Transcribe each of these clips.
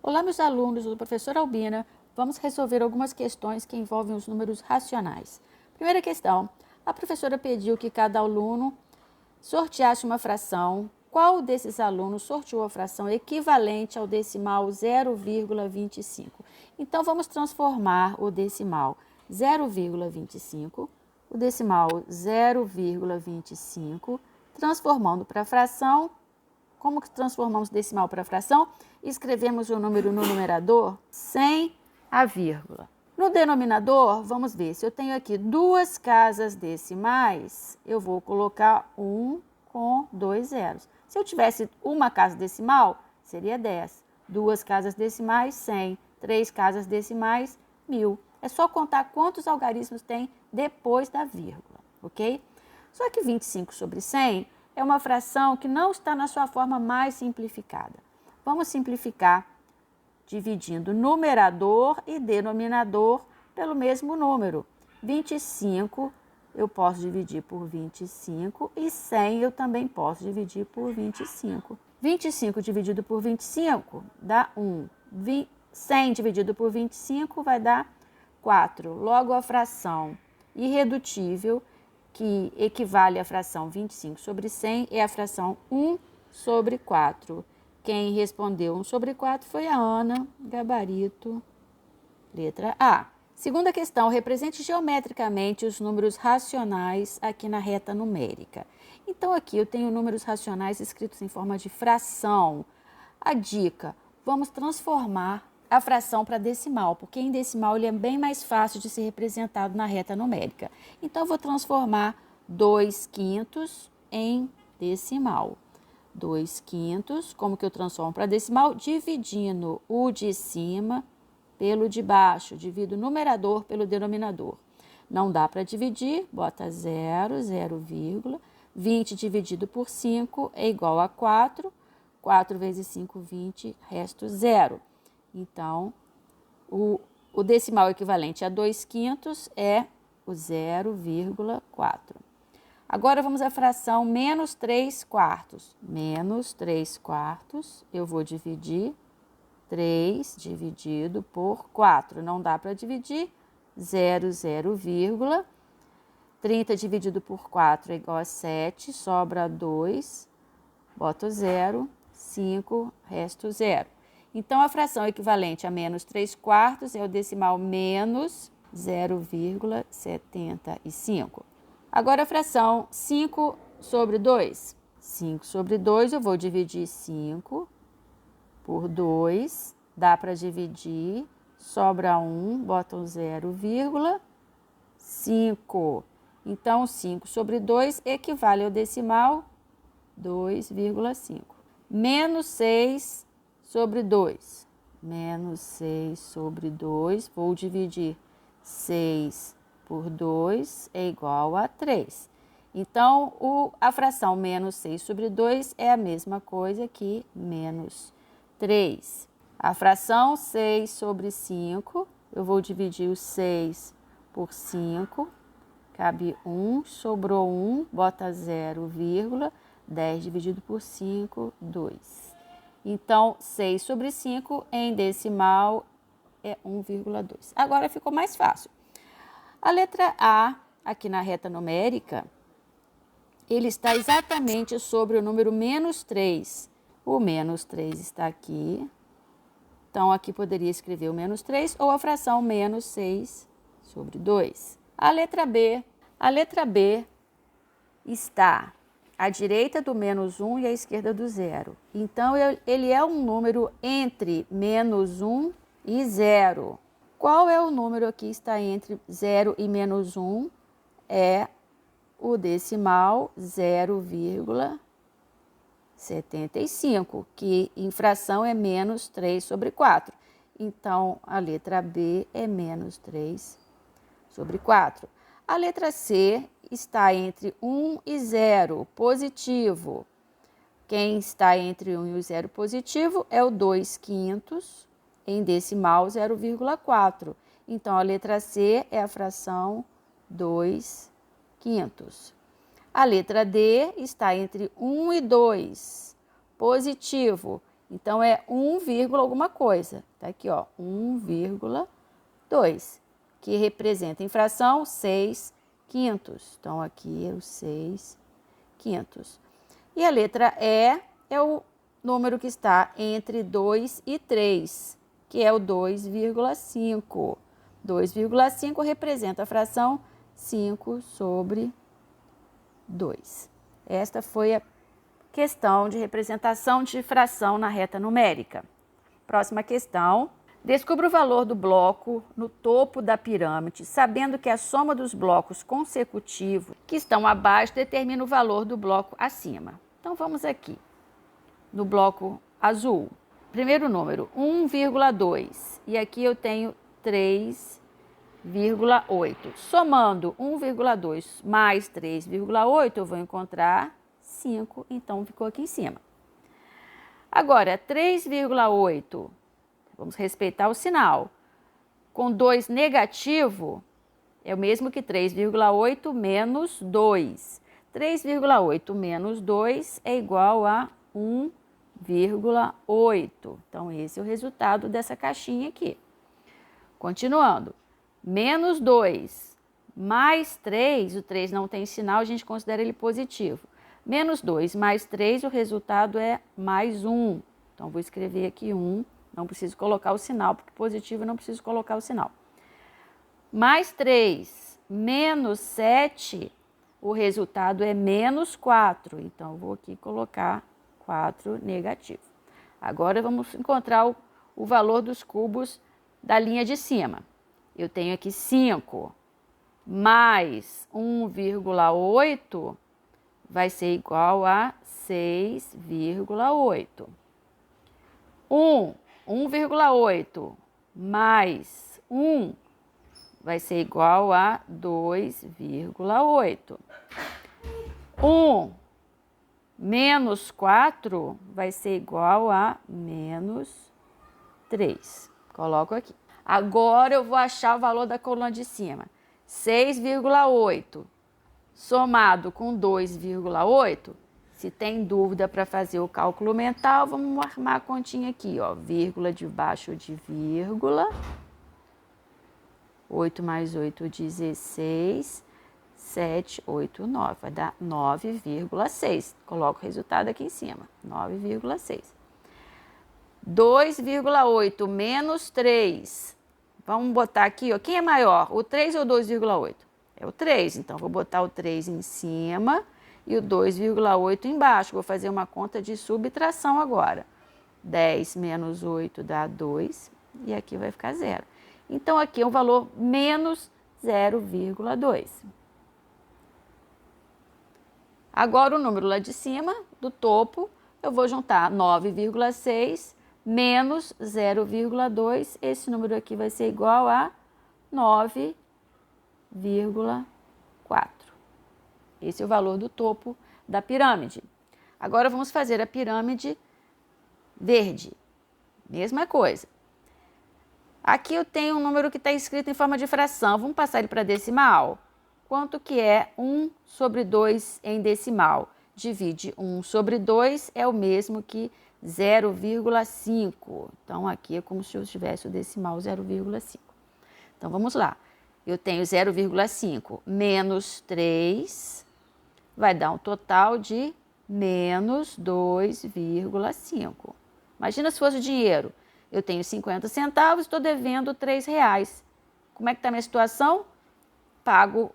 Olá, meus alunos do professor Albina. Vamos resolver algumas questões que envolvem os números racionais. Primeira questão. A professora pediu que cada aluno sorteasse uma fração. Qual desses alunos sorteou a fração equivalente ao decimal 0,25? Então, vamos transformar o decimal 0,25, o decimal 0,25, transformando para fração. Como que transformamos decimal para fração? Escrevemos o número no numerador sem a vírgula. No denominador, vamos ver, se eu tenho aqui duas casas decimais, eu vou colocar 1 com 2 zeros. Se eu tivesse uma casa decimal, seria 10. Duas casas decimais, 100. Três casas decimais, 1000. É só contar quantos algarismos tem depois da vírgula, ok? Só que 25 sobre 100 é uma fração que não está na sua forma mais simplificada. Vamos simplificar dividindo numerador e denominador pelo mesmo número. 25 eu posso dividir por 25 e 100 eu também posso dividir por 25. 25 dividido por 25 dá 1. 100 dividido por 25 vai dar 4. Logo, a fração irredutível, que equivale à fração 25 sobre 100, é a fração 1 sobre 4. Quem respondeu 1 sobre 4 foi a Ana, gabarito, letra A. Segunda questão, represente geometricamente os números racionais aqui na reta numérica. Então, aqui eu tenho números racionais escritos em forma de fração. A dica, vamos transformar a fração para decimal, porque em decimal ele é bem mais fácil de ser representado na reta numérica. Então, eu vou transformar 2/5 em decimal. 2/5, como que eu transformo para decimal? Dividindo o de cima pelo de baixo. Divido o numerador pelo denominador. Não dá para dividir, bota 0, 0, 20 dividido por 5 é igual a 4. 4 vezes 5, 20, resto 0. Então, o decimal equivalente a 2/5 é o 0,4. Agora, vamos à fração menos 3/4. Menos 3/4, eu vou dividir 3 dividido por 4. Não dá para dividir, 0, 0, 30 dividido por 4 é igual a 7, sobra 2, boto 0, 5, resto 0. Então, a fração equivalente a menos 3/4 é o decimal menos 0,75. Agora, a fração 5 sobre 2. 5 sobre 2, eu vou dividir 5 por 2. Dá para dividir, sobra 1, bota um 0,5. Então, 5 sobre 2 equivale ao decimal 2,5. Menos 6 sobre 2. Menos 6 sobre 2, vou dividir 6 por 2 é igual a 3. Então, a fração menos 6 sobre 2 é a mesma coisa que menos 3. A fração 6 sobre 5, eu vou dividir o 6 por 5, cabe 1, sobrou 1, bota 0, 10 dividido por 5, 2. Então, 6 sobre 5 em decimal é 1,2. Agora ficou mais fácil. A letra A, aqui na reta numérica, ele está exatamente sobre o número menos 3. O menos 3 está aqui. Então, aqui poderia escrever o menos 3 ou a fração menos 6 sobre 2. A letra B está à direita do menos 1 e à esquerda do 0. Então, ele é um número entre menos 1 e 0. Qual é o número que está entre 0 e menos 1? É o decimal 0,75, que em fração é menos 3 sobre 4. Então, a letra B é menos 3 sobre 4. A letra C está entre 1 e 0, positivo. Quem está entre 1 e o 0 positivo é o 2/5, em decimal 0,4. Então, a letra C é a fração 2/5. A letra D está entre 1 e 2, positivo. Então, é 1, alguma coisa. Tá aqui, ó, 1,2, que representa em fração 6 quintos. Então, aqui é o 6 quintos. E a letra E é o número que está entre 2 e 3, que é o 2,5. 2,5 representa a fração 5 sobre 2. Esta foi a questão de representação de fração na reta numérica. Próxima questão. Descubra o valor do bloco no topo da pirâmide, sabendo que a soma dos blocos consecutivos que estão abaixo determina o valor do bloco acima. Então, vamos aqui no bloco azul. Primeiro número, 1,2. E aqui eu tenho 3,8. Somando 1,2 mais 3,8, eu vou encontrar 5. Então, ficou aqui em cima. Agora, 3,8. Vamos respeitar o sinal. Com 2 negativo, é o mesmo que 3,8 menos 2. 3,8 menos 2 é igual a 1,8. Então, esse é o resultado dessa caixinha aqui. Continuando. Menos 2 mais 3, o 3 não tem sinal, a gente considera ele positivo. Menos 2 mais 3, o resultado é mais 1. Então, vou escrever aqui 1. Não preciso colocar o sinal, porque positivo eu não preciso colocar o sinal. Mais 3 menos 7, o resultado é menos 4. Então, eu vou aqui colocar 4 negativo. Agora, vamos encontrar o valor dos cubos da linha de cima. Eu tenho aqui 5 mais 1,8 vai ser igual a 6,8. 1,8 mais 1 vai ser igual a 2,8. 1 menos 4 vai ser igual a menos 3. Coloco aqui. Agora eu vou achar o valor da coluna de cima. 6,8 somado com 2,8. Se tem dúvida para fazer o cálculo mental, vamos armar a continha aqui, ó. Vírgula debaixo de vírgula. 8 mais 8, 16. 7, 8, 9. Vai dar 9,6. Coloco o resultado aqui em cima. 9,6. 2,8 menos 3. Vamos botar aqui, ó. Quem é maior, o 3 ou o 2,8? É o 3. Então, vou botar o 3 em cima e o 2,8 embaixo. Vou fazer uma conta de subtração agora. 10 menos 8 dá 2 e aqui vai ficar 0. Então, aqui é um valor menos 0,2. Agora, o número lá de cima, do topo, eu vou juntar 9,6 menos 0,2. Esse número aqui vai ser igual a 9,4. Esse é o valor do topo da pirâmide. Agora, vamos fazer a pirâmide verde. Mesma coisa. Aqui eu tenho um número que está escrito em forma de fração. Vamos passar ele para decimal? Quanto que é 1 sobre 2 em decimal? Divide 1 sobre 2 é o mesmo que 0,5. Então, aqui é como se eu tivesse o decimal 0,5. Então, vamos lá. Eu tenho 0,5 menos 3, vai dar um total de menos 2,5. Imagina se fosse dinheiro. Eu tenho 50 centavos, estou devendo R$3. Como é que está a minha situação? Pago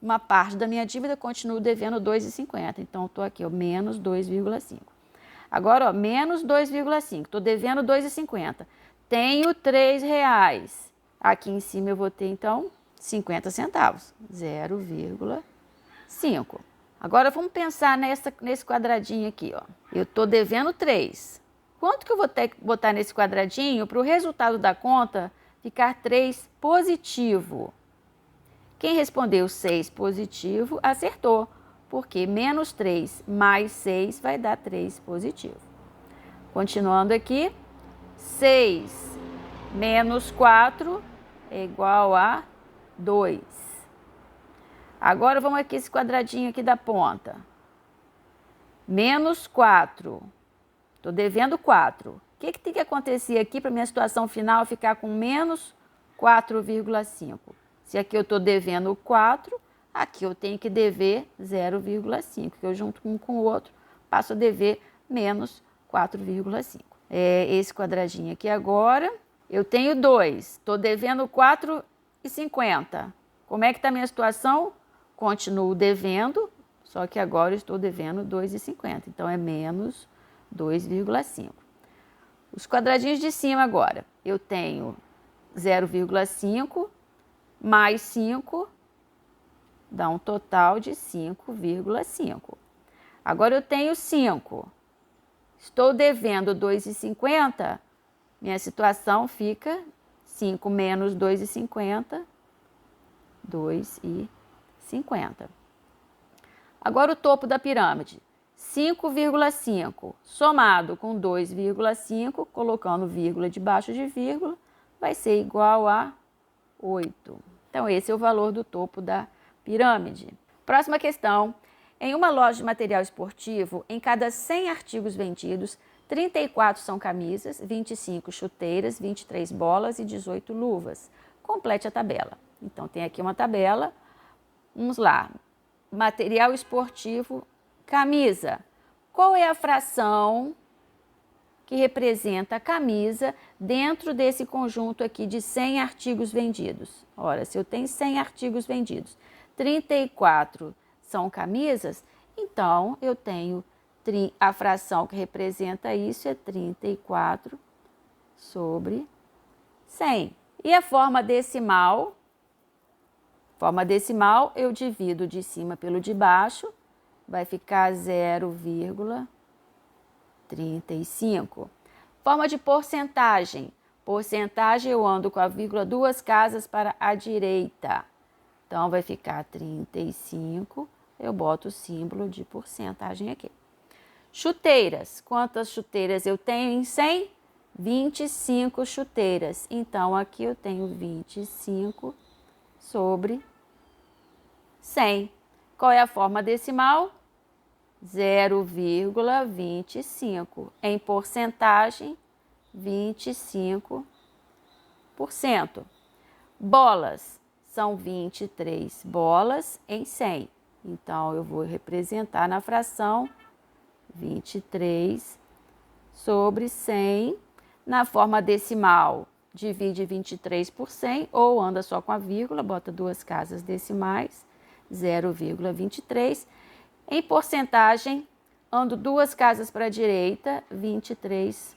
uma parte da minha dívida, continuo devendo 2,50. Então, estou aqui, ó, menos 2,5. Agora, ó, menos 2,5. Estou devendo 2,50. Tenho R$3. Aqui em cima eu vou ter, então, 50 centavos. 0,5. Agora, vamos pensar nesse quadradinho aqui, ó. Eu estou devendo 3. Quanto que eu vou ter que botar nesse quadradinho para o resultado da conta ficar 3 positivo? Quem respondeu 6 positivo acertou, porque menos 3 mais 6 vai dar 3 positivo. Continuando aqui, 6 menos 4 é igual a 2. Agora vamos aqui esse quadradinho aqui da ponta. Menos 4 Estou devendo 4. O que tem que acontecer aqui para minha situação final ficar com menos 4,5? Se aqui eu estou devendo 4, aqui eu tenho que dever 0,5, que eu junto um com o outro passo a dever menos 4,5. Esse quadradinho aqui agora, eu tenho 2, estou devendo 4,50. Como é que está a minha situação? Continuo devendo, só que agora eu estou devendo 2,50, então é menos 2,5. Os quadradinhos de cima agora, eu tenho 0,5 mais 5, dá um total de 5,5. Agora eu tenho 5. Estou devendo 2,50, minha situação fica 5 menos 2,50, 2,50. Agora o topo da pirâmide, 5,5 somado com 2,5, colocando vírgula debaixo de vírgula, vai ser igual a 8. Então esse é o valor do topo da pirâmide. Próxima questão. Em uma loja de material esportivo, em cada 100 artigos vendidos, 34 são camisas, 25 chuteiras, 23 bolas e 18 luvas. Complete a tabela. Então, tem aqui uma tabela. Vamos lá. Material esportivo, camisa. Qual é a fração que representa a camisa dentro desse conjunto aqui de 100 artigos vendidos? Ora, se eu tenho 100 artigos vendidos, 34 são camisas, então eu tenho a fração que representa isso é 34 sobre 100. E a forma decimal? Forma decimal, eu divido de cima pelo de baixo, vai ficar 0,35. Forma de porcentagem. Porcentagem eu ando com a vírgula 2 casas para a direita. Então, vai ficar 35, eu boto o símbolo de porcentagem aqui. Chuteiras. Quantas chuteiras eu tenho em 100? 25 chuteiras. Então, aqui eu tenho 25 sobre 100. Qual é a forma decimal? 0,25. Em porcentagem, 25%. Bolas. São 23 bolas em 100. Então, eu vou representar na fração 23 sobre 100. Na forma decimal, divide 23 por 100 ou anda só com a vírgula, bota 2 casas decimais, 0,23. Em porcentagem, ando 2 casas para a direita, 23%.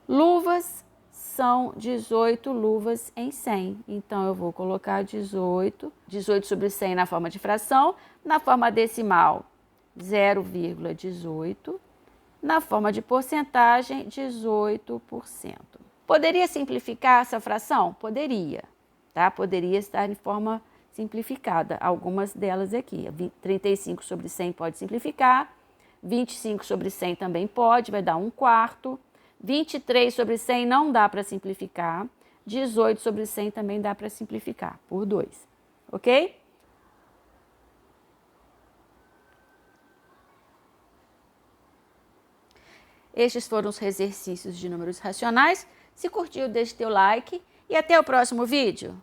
Luvas. São 18 luvas em 100. Então, eu vou colocar 18 sobre 100 na forma de fração, na forma decimal, 0,18, na forma de porcentagem, 18%. Poderia simplificar essa fração? Poderia, tá? Poderia estar em forma simplificada, algumas delas aqui. 35 sobre 100 pode simplificar, 25 sobre 100 também pode, vai dar 1/4. 23 sobre 100 não dá para simplificar. 18 sobre 100 também dá para simplificar por 2. Ok? Estes foram os exercícios de números racionais. Se curtiu, deixe teu like e até o próximo vídeo.